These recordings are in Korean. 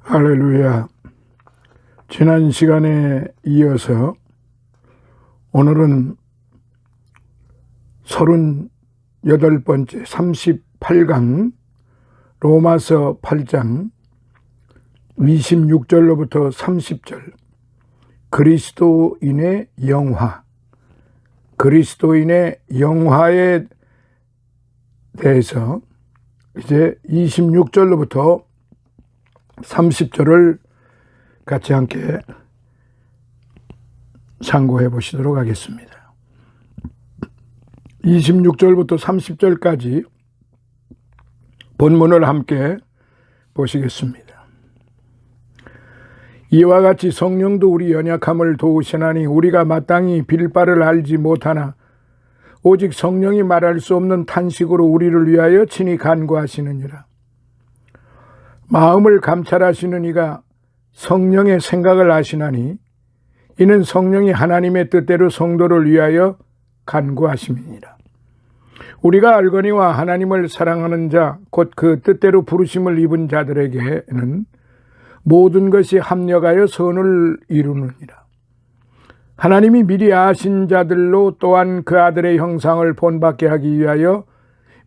할렐루야. 지난 시간에 이어서 오늘은 38번째 38강 로마서 8장 26절로부터 30절 그리스도인의 영화, 그리스도인의 영화에 대해서 이제 26절로부터 30절을 같이 함께 참고해 보시도록 하겠습니다. 26절부터 30절까지 본문을 함께 보시겠습니다. 이와 같이 성령도 우리 연약함을 도우시나니 우리가 마땅히 빌 바를 알지 못하나 오직 성령이 말할 수 없는 탄식으로 우리를 위하여 친히 간구하시느니라. 마음을 감찰하시는 이가 성령의 생각을 아시나니 이는 성령이 하나님의 뜻대로 성도를 위하여 간구하심이니라. 우리가 알거니와 하나님을 사랑하는 자 곧 그 뜻대로 부르심을 입은 자들에게는 모든 것이 합력하여 선을 이루느니라. 하나님이 미리 아신 자들로 또한 그 아들의 형상을 본받게 하기 위하여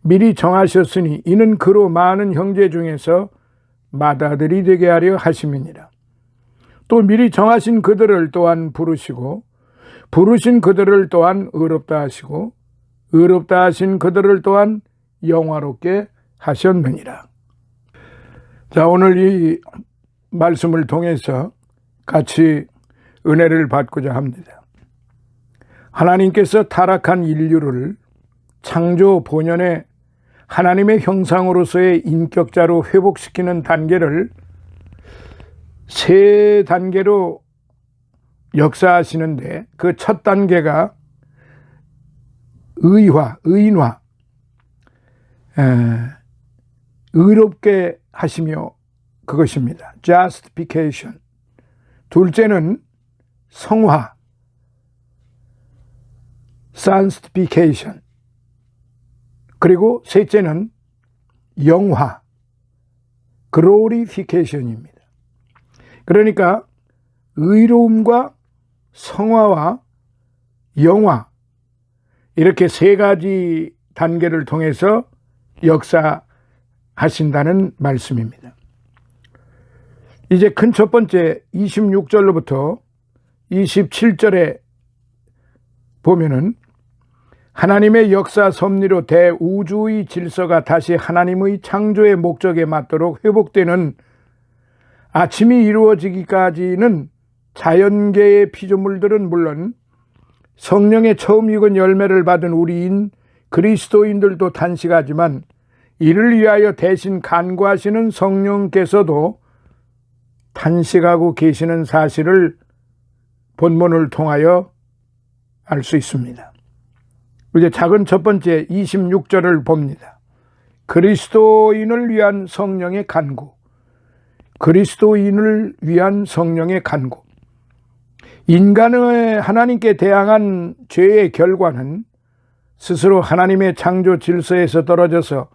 미리 정하셨으니 이는 그로 많은 형제 중에서 맏아들이 되게 하려 하심이니라. 또 미리 정하신 그들을 또한 부르시고 부르신 그들을 또한 의롭다 하시고 의롭다 하신 그들을 또한 영화롭게 하셨느니라. 자, 오늘 이 말씀을 통해서 같이 은혜를 받고자 합니다. 하나님께서 타락한 인류를 창조 본연의 하나님의 형상으로서의 인격자로 회복시키는 단계를 세 단계로 역사하시는데 그 첫 단계가 의인화, 의롭게 하시며 그것입니다. justification. 둘째는 성화, sanctification. 그리고 셋째는 영화, glorification입니다. 그러니까 의로움과 성화와 영화, 이렇게 세 가지 단계를 통해서 역사하신다는 말씀입니다. 이제 큰 첫 번째 26절로부터 27절에 보면은 하나님의 역사 섭리로 대우주의 질서가 다시 하나님의 창조의 목적에 맞도록 회복되는 아침이 이루어지기까지는 자연계의 피조물들은 물론 성령의 처음 익은 열매를 받은 우리인 그리스도인들도 탄식하지만 이를 위하여 대신 간구하시는 성령께서도 탄식하고 계시는 사실을 본문을 통하여 알 수 있습니다. 이제 작은 첫 번째 26절을 봅니다. 그리스도인을 위한 성령의 간구. 그리스도인을 위한 성령의 간구. 인간의 하나님께 대항한 죄의 결과는 스스로 하나님의 창조 질서에서 떨어져서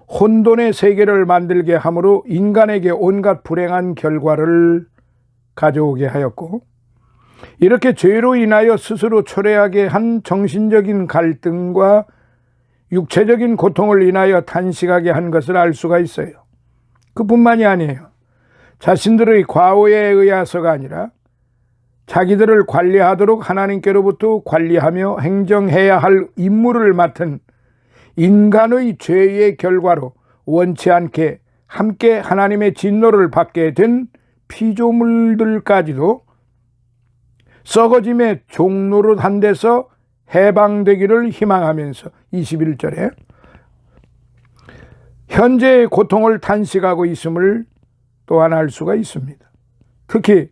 혼돈의 세계를 만들게 함으로 인간에게 온갖 불행한 결과를 가져오게 하였고, 이렇게 죄로 인하여 스스로 초래하게 한 정신적인 갈등과 육체적인 고통을 인하여 탄식하게 한 것을 알 수가 있어요. 그뿐만이 아니에요. 자신들의 과오에 의해서가 아니라 자기들을 관리하도록 하나님께로부터 관리하며 행정해야 할 임무를 맡은 인간의 죄의 결과로 원치 않게 함께 하나님의 진노를 받게 된 피조물들까지도 썩어짐의 종로로 한 데서 해방되기를 희망하면서 21절에 현재의 고통을 탄식하고 있음을 또한 알 수가 있습니다. 특히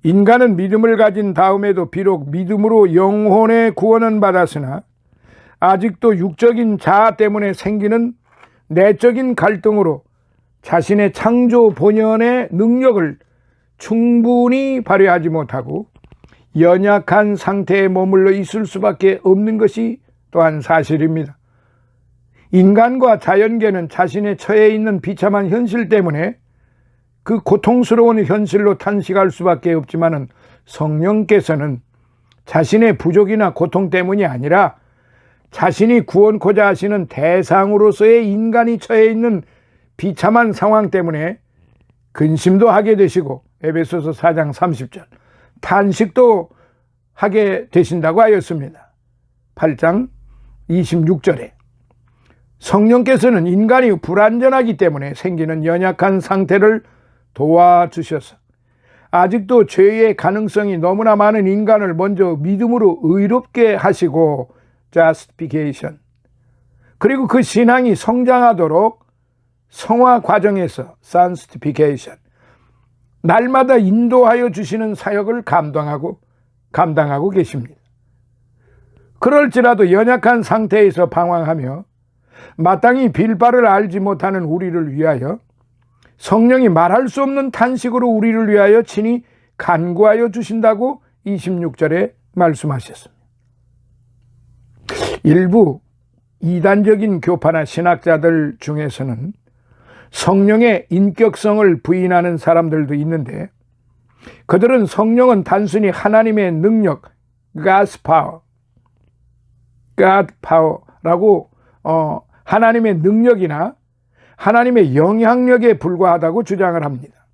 인간은 믿음을 가진 다음에도 비록 믿음으로 영혼의 구원은 받았으나 아직도 육적인 자아 때문에 생기는 내적인 갈등으로 자신의 창조 본연의 능력을 충분히 발휘하지 못하고 연약한 상태에 머물러 있을 수밖에 없는 것이 또한 사실입니다. 인간과 자연계는 자신의 처해 있는 비참한 현실 때문에 그 고통스러운 현실로 탄식할 수밖에 없지만은 성령께서는 자신의 부족이나 고통 때문이 아니라 자신이 구원코자 하시는 대상으로서의 인간이 처해 있는 비참한 상황 때문에 근심도 하게 되시고 에베소서 4장 30절 탄식도 하게 되신다고 하였습니다. 8장 26절에 성령께서는 인간이 불완전하기 때문에 생기는 연약한 상태를 도와주셔서 아직도 죄의 가능성이 너무나 많은 인간을 먼저 믿음으로 의롭게 하시고 justification, 그리고 그 신앙이 성장하도록 성화 과정에서 sanctification, 날마다 인도하여 주시는 사역을 감당하고 계십니다. 그럴지라도 연약한 상태에서 방황하며 마땅히 빌바를 알지 못하는 우리를 위하여 성령이 말할 수 없는 탄식으로 우리를 위하여 친히 간구하여 주신다고 26절에 말씀하셨습니다. 일부 이단적인 교파나 신학자들 중에서는 성령의 인격성을 부인하는 사람들도 있는데, 그들은 성령은 단순히 하나님의 능력, God's power라고 하나님의 능력이나 하나님의 영향력에 불과하다고 주장을 합니다.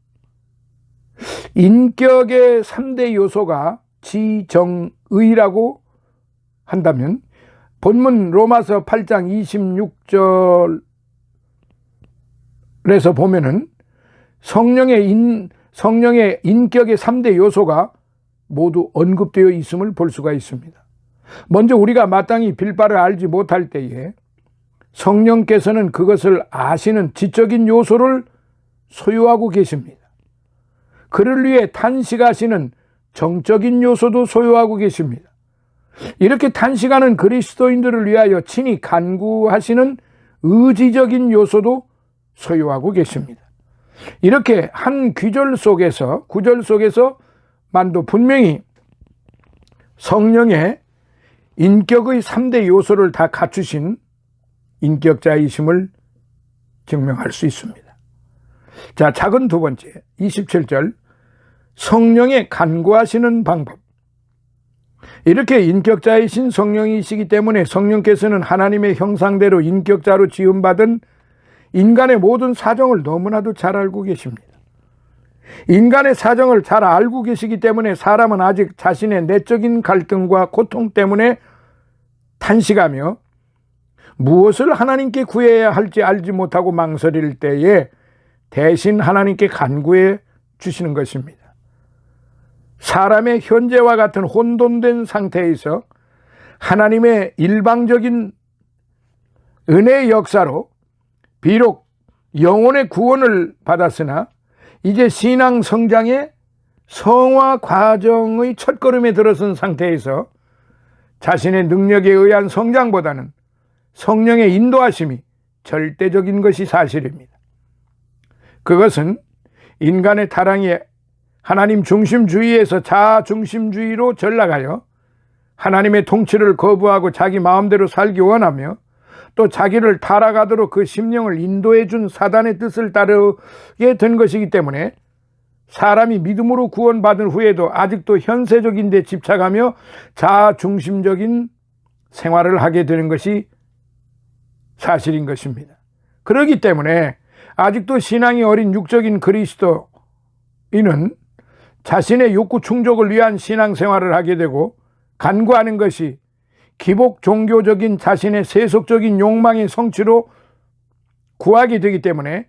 인격의 3대 요소가 지정의라고 한다면 본문 로마서 8장 26절에서 보면은 성령의 인격의 3대 요소가 모두 언급되어 있음을 볼 수가 있습니다. 먼저 우리가 마땅히 빌바를 알지 못할 때에 성령께서는 그것을 아시는 지적인 요소를 소유하고 계십니다. 그를 위해 탄식하시는 정적인 요소도 소유하고 계십니다. 이렇게 탄식하는 그리스도인들을 위하여 친히 간구하시는 의지적인 요소도 소유하고 계십니다. 이렇게 한 구절 속에서만도 분명히 성령의 인격의 3대 요소를 다 갖추신 인격자이심을 증명할 수 있습니다. 자, 작은 두 번째 27절 성령의 간구하시는 방법. 이렇게 인격자이신 성령이시기 때문에 성령께서는 하나님의 형상대로 인격자로 지음받은 인간의 모든 사정을 너무나도 잘 알고 계십니다. 인간의 사정을 잘 알고 계시기 때문에 사람은 아직 자신의 내적인 갈등과 고통 때문에 탄식하며 무엇을 하나님께 구해야 할지 알지 못하고 망설일 때에 대신 하나님께 간구해 주시는 것입니다. 사람의 현재와 같은 혼돈된 상태에서 하나님의 일방적인 은혜의 역사로 비록 영혼의 구원을 받았으나 이제 신앙 성장의 성화 과정의 첫걸음에 들어선 상태에서 자신의 능력에 의한 성장보다는 성령의 인도하심이 절대적인 것이 사실입니다. 그것은 인간의 타락이 하나님 중심주의에서 자아 중심주의로 전락하여 하나님의 통치를 거부하고 자기 마음대로 살기 원하며 또 자기를 타락하도록 그 심령을 인도해 준 사단의 뜻을 따르게 된 것이기 때문에 사람이 믿음으로 구원받은 후에도 아직도 현세적인 데 집착하며 자아 중심적인 생활을 하게 되는 것이 사실인 것입니다. 그렇기 때문에 아직도 신앙이 어린 육적인 그리스도인은 자신의 욕구 충족을 위한 신앙생활을 하게 되고 간구하는 것이 기복 종교적인 자신의 세속적인 욕망의 성취로 구하게 되기 때문에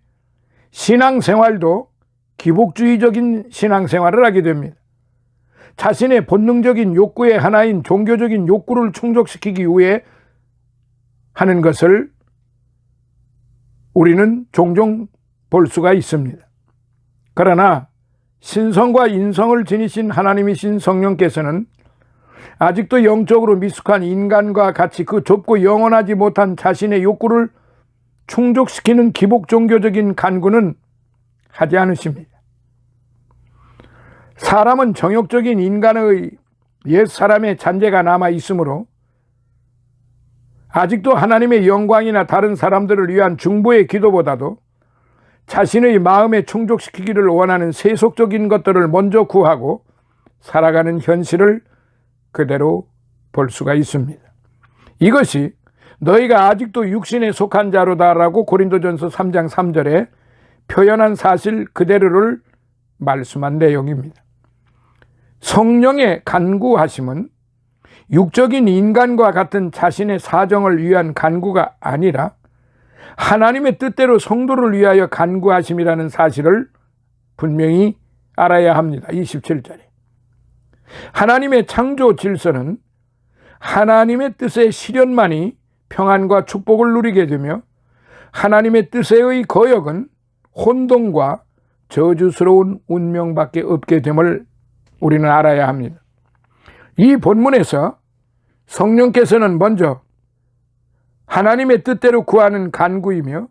신앙생활도 기복주의적인 신앙생활을 하게 됩니다. 자신의 본능적인 욕구의 하나인 종교적인 욕구를 충족시키기 위해 하는 것을 우리는 종종 볼 수가 있습니다. 그러나 신성과 인성을 지니신 하나님이신 성령께서는 아직도 영적으로 미숙한 인간과 같이 그 좁고 영원하지 못한 자신의 욕구를 충족시키는 기복 종교적인 간구는 하지 않으십니다. 사람은 정욕적인 인간의 옛사람의 잔재가 남아 있으므로 아직도 하나님의 영광이나 다른 사람들을 위한 중보의 기도보다도 자신의 마음에 충족시키기를 원하는 세속적인 것들을 먼저 구하고 살아가는 현실을 그대로 볼 수가 있습니다. 이것이 너희가 아직도 육신에 속한 자로다라고 고린도전서 3장 3절에 표현한 사실 그대로를 말씀한 내용입니다. 성령의 간구하심은 육적인 인간과 같은 자신의 사정을 위한 간구가 아니라 하나님의 뜻대로 성도를 위하여 간구하심이라는 사실을 분명히 알아야 합니다. 27절에 하나님의 창조 질서는 하나님의 뜻의 실현만이 평안과 축복을 누리게 되며 하나님의 뜻의 거역은 혼돈과 저주스러운 운명밖에 없게 됨을 우리는 알아야 합니다. 이 본문에서 성령께서는 먼저 하나님의 뜻대로 구하는 간구이며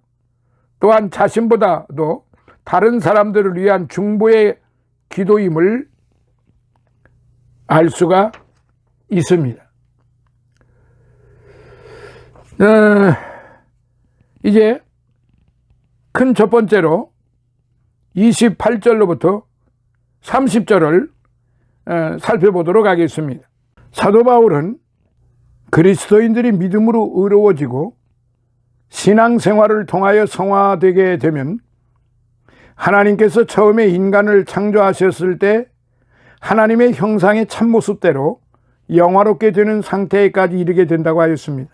또한 자신보다도 다른 사람들을 위한 중보의 기도임을 알 수가 있습니다. 이제 큰 첫 번째로 28절로부터 30절을 살펴보도록 하겠습니다. 사도 바울은 그리스도인들이 믿음으로 의로워지고 신앙생활을 통하여 성화되게 되면 하나님께서 처음에 인간을 창조하셨을 때 하나님의 형상의 참모습대로 영화롭게 되는 상태까지 이르게 된다고 하였습니다.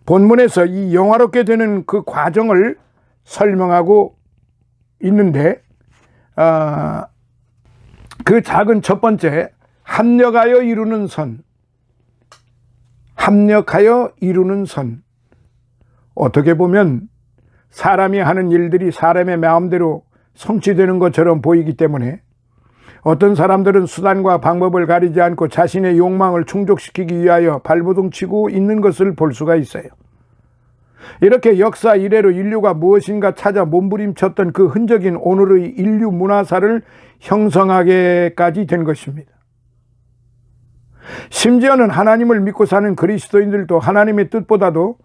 본문에서 이 영화롭게 되는 그 과정을 설명하고 있는데 그 작은 첫 번째 합력하여 이루는 선, 합력하여 이루는 선. 어떻게 보면 사람이 하는 일들이 사람의 마음대로 성취되는 것처럼 보이기 때문에 어떤 사람들은 수단과 방법을 가리지 않고 자신의 욕망을 충족시키기 위하여 발버둥치고 있는 것을 볼 수가 있어요. 이렇게 역사 이래로 인류가 무엇인가 찾아 몸부림쳤던 그 흔적인 오늘의 인류 문화사를 형성하게까지 된 것입니다. 심지어는 하나님을 믿고 사는 그리스도인들도 하나님의 뜻보다도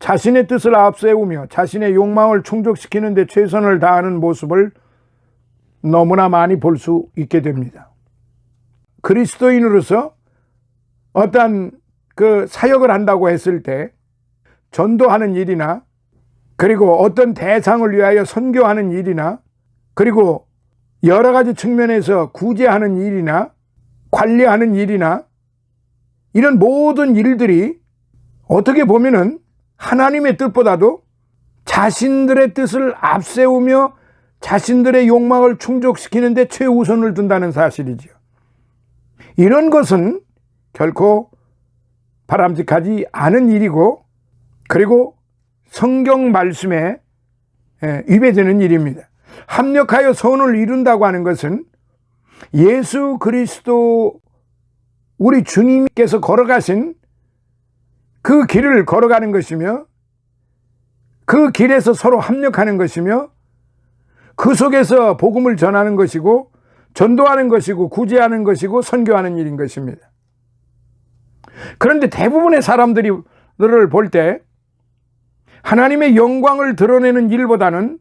자신의 뜻을 앞세우며 자신의 욕망을 충족시키는 데 최선을 다하는 모습을 너무나 많이 볼 수 있게 됩니다. 그리스도인으로서 어떠한 그 사역을 한다고 했을 때 전도하는 일이나 그리고 어떤 대상을 위하여 선교하는 일이나 그리고 여러 가지 측면에서 구제하는 일이나 관리하는 일이나 이런 모든 일들이 어떻게 보면은 하나님의 뜻보다도 자신들의 뜻을 앞세우며 자신들의 욕망을 충족시키는 데 최우선을 둔다는 사실이죠. 이런 것은 결코 바람직하지 않은 일이고 그리고 성경 말씀에 위배되는 일입니다. 합력하여 선을 이룬다고 하는 것은 예수 그리스도 우리 주님께서 걸어가신 그 길을 걸어가는 것이며 그 길에서 서로 합력하는 것이며 그 속에서 복음을 전하는 것이고 전도하는 것이고 구제하는 것이고 선교하는 일인 것입니다. 그런데 대부분의 사람들을 볼 때 하나님의 영광을 드러내는 일보다는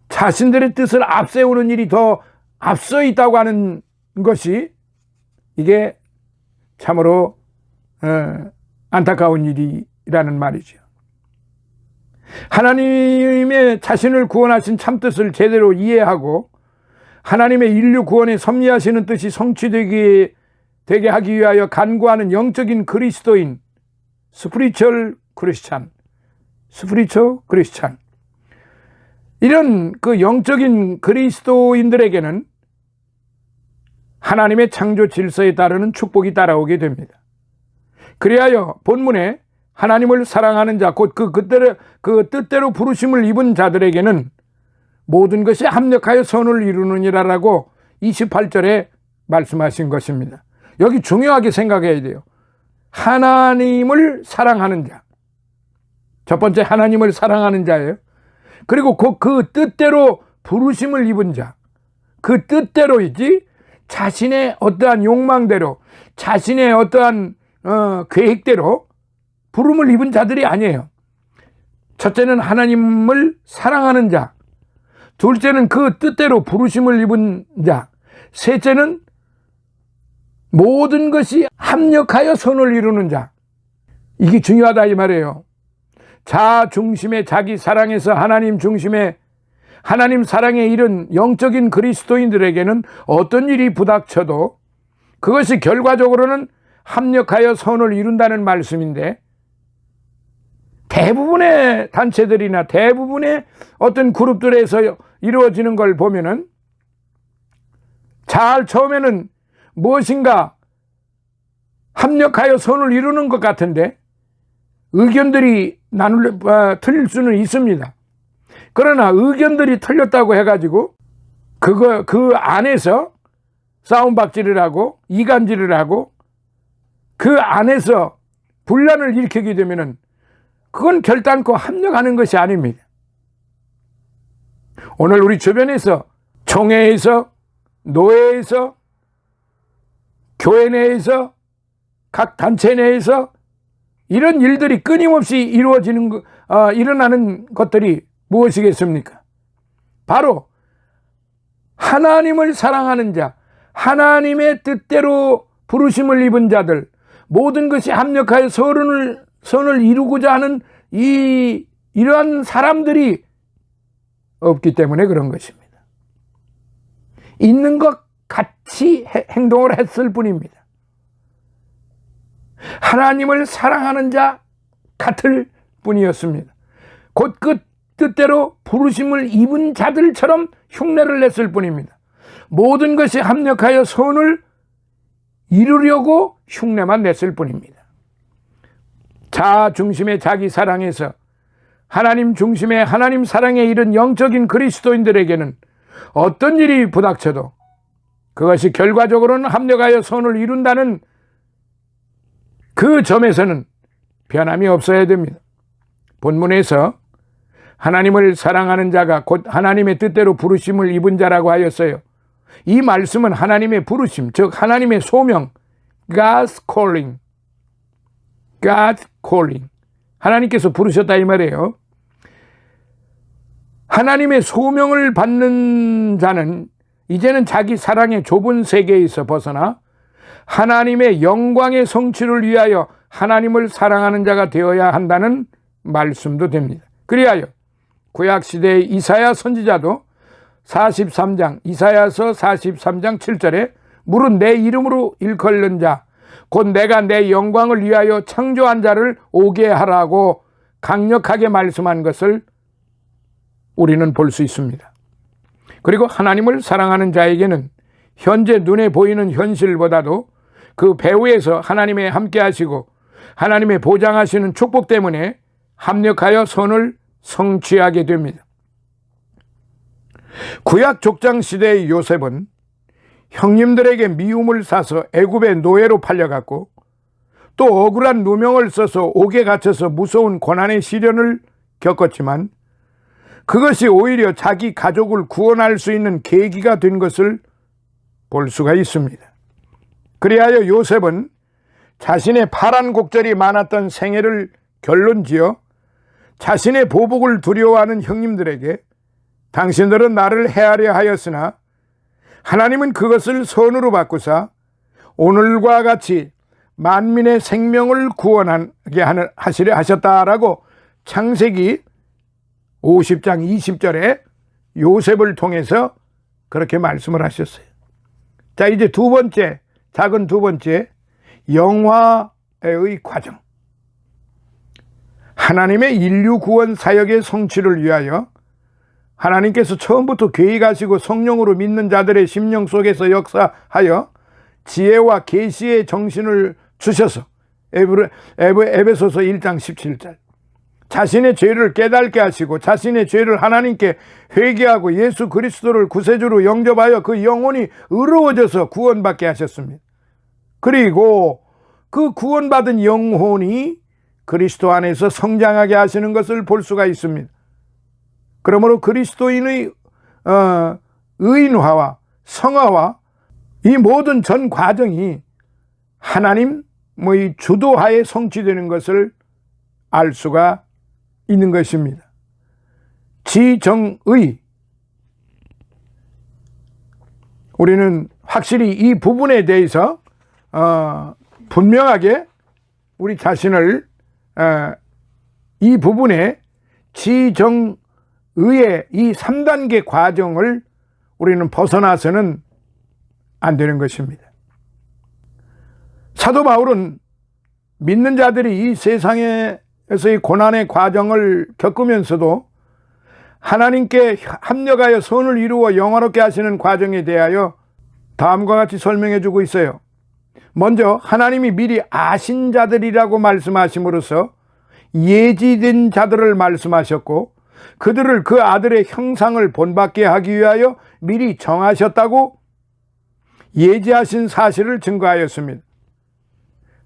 자신들의 뜻을 앞세우는 일이 더 앞서 있다고 하는 것이 이게 참으로 안타까운 일이라는 말이죠. 하나님의 자신을 구원하신 참뜻을 제대로 이해하고 하나님의 인류 구원에 섭리하시는 뜻이 성취되게 하기 위하여 간구하는 영적인 그리스도인, 스피리추얼 크리스찬, 이런 그 영적인 그리스도인들에게는 하나님의 창조 질서에 따르는 축복이 따라오게 됩니다. 그리하여 본문에 하나님을 사랑하는 자, 곧 그 뜻대로 부르심을 입은 자들에게는 모든 것이 합력하여 선을 이루느니라라고 28절에 말씀하신 것입니다. 여기 중요하게 생각해야 돼요. 하나님을 사랑하는 자. 첫 번째 하나님을 사랑하는 자예요. 그리고 그 뜻대로 부르심을 입은 자. 그 뜻대로이지 자신의 어떠한 욕망대로 자신의 어떠한 계획대로 부름을 입은 자들이 아니에요. 첫째는 하나님을 사랑하는 자, 둘째는 그 뜻대로 부르심을 입은 자, 셋째는 모든 것이 합력하여 선을 이루는 자. 이게 중요하다 이 말이에요. 자아 중심의 자기 사랑에서 하나님 중심의 하나님 사랑에 이른 영적인 그리스도인들에게는 어떤 일이 부닥쳐도 그것이 결과적으로는 합력하여 선을 이룬다는 말씀인데, 대부분의 단체들이나 대부분의 어떤 그룹들에서 이루어지는 걸 보면은 처음에는 무엇인가 합력하여 선을 이루는 것 같은데 의견들이 틀릴 수는 있습니다. 그러나 의견들이 틀렸다고 해가지고 그 안에서 싸움박질을 하고 이간질을 하고 그 안에서 분란을 일으키게 되면은 그건 결단코 합력하는 것이 아닙니다. 오늘 우리 주변에서 총회에서 노회에서 교회 내에서 각 단체 내에서 이런 일들이 끊임없이 일어나는 것들이 무엇이겠습니까? 바로 하나님을 사랑하는 자, 하나님의 뜻대로 부르심을 입은 자들, 모든 것이 합력하여 선을 이루고자 하는 이러한 사람들이 없기 때문에 그런 것입니다. 있는 것 같이 행동을 했을 뿐입니다. 하나님을 사랑하는 자 같을 뿐이었습니다. 곧 그 뜻대로 부르심을 입은 자들처럼 흉내를 냈을 뿐입니다. 모든 것이 합력하여 선을 이루려고 흉내만 냈을 뿐입니다. 자아 중심의 자기 사랑에서 하나님 중심의 하나님 사랑에 이른 영적인 그리스도인들에게는 어떤 일이 부닥쳐도 그것이 결과적으로는 합력하여 선을 이룬다는 그 점에서는 변함이 없어야 됩니다. 본문에서 하나님을 사랑하는 자가 곧 하나님의 뜻대로 부르심을 입은 자라고 하였어요. 이 말씀은 하나님의 부르심, 즉 하나님의 소명, God's calling, God's calling, 하나님께서 부르셨다 이 말이에요. 하나님의 소명을 받는 자는 이제는 자기 사랑의 좁은 세계에서 벗어나 하나님의 영광의 성취를 위하여 하나님을 사랑하는 자가 되어야 한다는 말씀도 됩니다. 그리하여 구약시대의 이사야 선지자도 이사야서 43장 7절에 물은 내 이름으로 일컬는 자, 곧 내가 내 영광을 위하여 창조한 자를 오게 하라고 강력하게 말씀한 것을 우리는 볼 수 있습니다. 그리고 하나님을 사랑하는 자에게는 현재 눈에 보이는 현실보다도 그 배후에서 하나님의 함께 하시고 하나님의 보장하시는 축복 때문에 합력하여 선을 성취하게 됩니다. 구약 족장 시대의 요셉은 형님들에게 미움을 사서 애굽의 노예로 팔려갔고 또 억울한 누명을 써서 옥에 갇혀서 무서운 고난의 시련을 겪었지만 그것이 오히려 자기 가족을 구원할 수 있는 계기가 된 것을 볼 수가 있습니다. 그리하여 요셉은 자신의 파란 곡절이 많았던 생애를 결론지어 자신의 보복을 두려워하는 형님들에게 당신들은 나를 해하려 하였으나 하나님은 그것을 선으로 바꾸사 오늘과 같이 만민의 생명을 구원하게 하시려 하셨다라고 창세기 50장 20절에 요셉을 통해서 그렇게 말씀을 하셨어요. 자, 이제 작은 두 번째, 영화의 과정. 하나님의 인류 구원 사역의 성취를 위하여 하나님께서 처음부터 계획하시고 성령으로 믿는 자들의 심령 속에서 역사하여 지혜와 계시의 정신을 주셔서 에베소서 1장 17절 자신의 죄를 깨닫게 하시고 자신의 죄를 하나님께 회개하고 예수 그리스도를 구세주로 영접하여 그 영혼이 의로워져서 구원받게 하셨습니다. 그리고 그 구원받은 영혼이 그리스도 안에서 성장하게 하시는 것을 볼 수가 있습니다. 그러므로 그리스도인의 의인화와 성화와 이 모든 전 과정이 하나님의 주도하에 성취되는 것을 알 수가 있는 것입니다. 지정의. 우리는 확실히 이 부분에 대해서 분명하게 우리 자신을 이 부분에 지정의의 이 3단계 과정을 우리는 벗어나서는 안 되는 것입니다. 사도 바울은 믿는 자들이 이 세상에서의 고난의 과정을 겪으면서도 하나님께 합력하여 선을 이루어 영화롭게 하시는 과정에 대하여 다음과 같이 설명해 주고 있어요. 먼저 하나님이 미리 아신 자들이라고 말씀하심으로써 예지된 자들을 말씀하셨고, 그들을 그 아들의 형상을 본받게 하기 위하여 미리 정하셨다고 예지하신 사실을 증거하였습니다.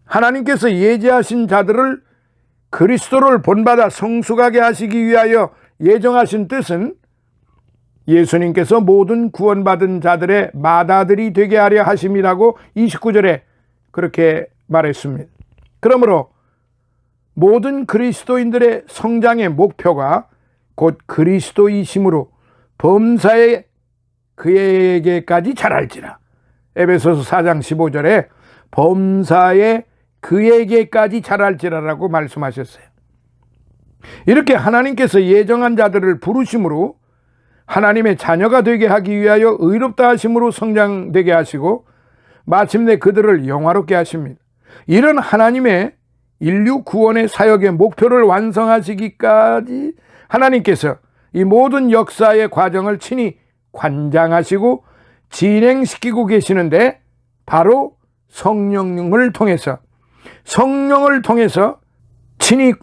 하나님께서 예지하신 자들을 그리스도를 본받아 성숙하게 하시기 위하여 예정하신 뜻은 예수님께서 모든 구원받은 자들의 맏아들이 되게 하려 하심이라고 29절에 그렇게 말했습니다. 그러므로 모든 그리스도인들의 성장의 목표가 곧 그리스도이심으로 범사에 그에게까지 자랄지라. 에베소서 4장 15절에 범사에 그에게까지 자랄지라라고 말씀하셨어요. 이렇게 하나님께서 예정한 자들을 부르심으로 하나님의 자녀가 되게 하기 위하여 의롭다 하심으로 성장되게 하시고 마침내 그들을 영화롭게 하십니다. 이런 하나님의 인류 구원의 사역의 목표를 완성하시기까지 하나님께서 이 모든 역사의 과정을 친히 관장하시고 진행시키고 계시는데, 바로 성령을 통해서 친히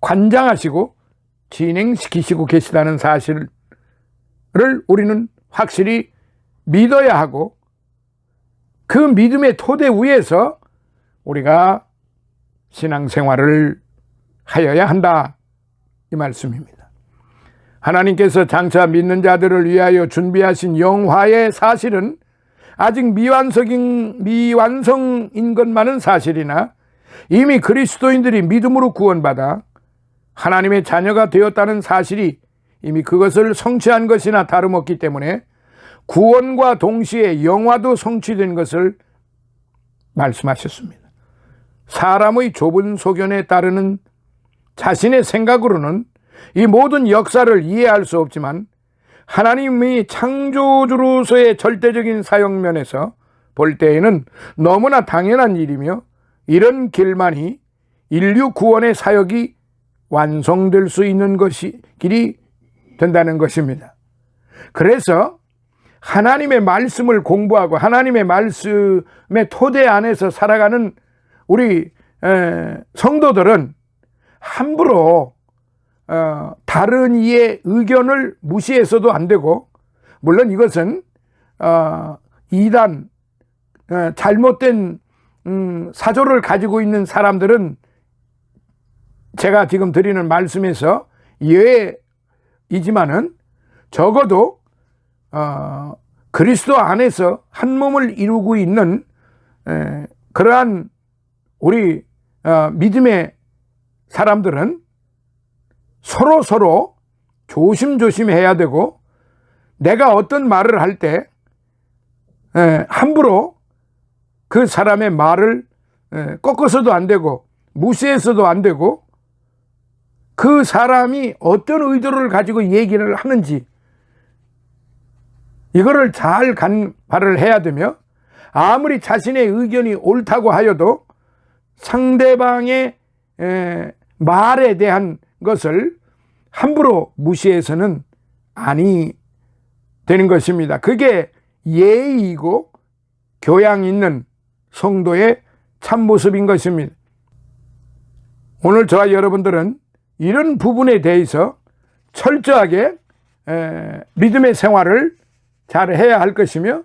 관장하시고 진행시키시고 계시다는 사실을 우리는 확실히 믿어야 하고, 그 믿음의 토대 위에서 우리가 신앙생활을 하여야 한다, 이 말씀입니다. 하나님께서 장차 믿는 자들을 위하여 준비하신 영화의 사실은 아직 미완성인 것만은 사실이나 이미 그리스도인들이 믿음으로 구원받아 하나님의 자녀가 되었다는 사실이 이미 그것을 성취한 것이나 다름없기 때문에 구원과 동시에 영화도 성취된 것을 말씀하셨습니다. 사람의 좁은 소견에 따르는 자신의 생각으로는 이 모든 역사를 이해할 수 없지만, 하나님이 창조주로서의 절대적인 사역면에서 볼 때에는 너무나 당연한 일이며, 이런 길만이 인류 구원의 사역이 완성될 수 있는 길이 된다는 것입니다. 그래서 하나님의 말씀을 공부하고 하나님의 말씀의 토대 안에서 살아가는 우리 성도들은 함부로 다른 이의 의견을 무시해서도 안 되고, 물론 이것은 이단 잘못된 사조를 가지고 있는 사람들은 제가 지금 드리는 말씀에서 예외이지만은 적어도 그리스도 안에서 한 몸을 이루고 있는 그러한 우리 믿음의 사람들은 서로 조심조심해야 되고, 내가 어떤 말을 할 때 함부로 그 사람의 말을 꺾어서도 안 되고 무시해서도 안 되고, 그 사람이 어떤 의도를 가지고 얘기를 하는지 이거를 잘 간파를 해야 되며, 아무리 자신의 의견이 옳다고 하여도 상대방의 말에 대한 것을 함부로 무시해서는 아니 되는 것입니다. 그게 예의이고 교양 있는 성도의 참모습인 것입니다. 오늘 저와 여러분들은 이런 부분에 대해서 철저하게 믿음의 생활을 잘 해야 할 것이며,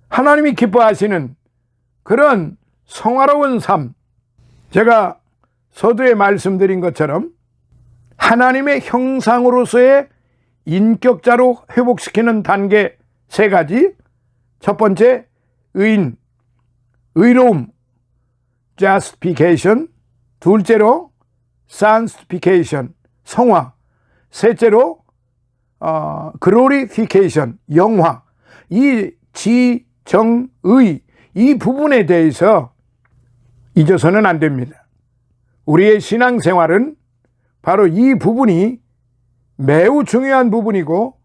하나님이 기뻐하시는 그런 성화로운 삶, 제가 서두에 말씀드린 것처럼 하나님의 형상으로서의 인격자로 회복시키는 단계 3가지. 첫 번째, 의로움, justification. 둘째로 sanctification, 성화, 셋째로 glorification, 영화. 이 지정의 이 부분에 대해서 잊어서는 안 됩니다. 우리의 신앙생활은 바로 이 부분이 매우 중요한 부분이고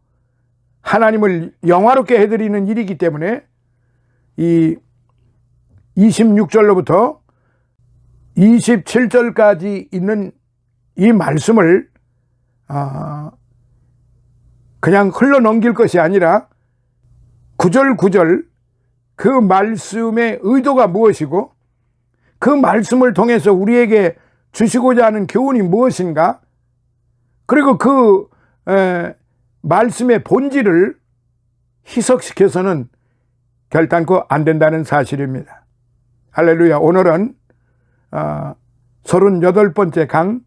하나님을 영화롭게 해드리는 일이기 때문에 이 26절로부터 27절까지 있는 이 말씀을 그냥 흘러넘길 것이 아니라 구절구절 그 말씀의 의도가 무엇이고 그 말씀을 통해서 우리에게 주시고자 하는 교훈이 무엇인가, 그리고 그 말씀의 본질을 희석시켜서는 결단코 안 된다는 사실입니다. 할렐루야. 오늘은 38번째 강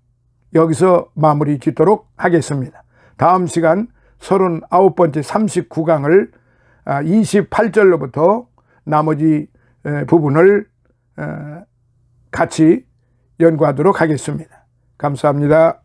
여기서 마무리 짓도록 하겠습니다. 다음 시간 39번째 39강을 28절로부터 나머지 부분을 같이 연구하도록 하겠습니다. 감사합니다.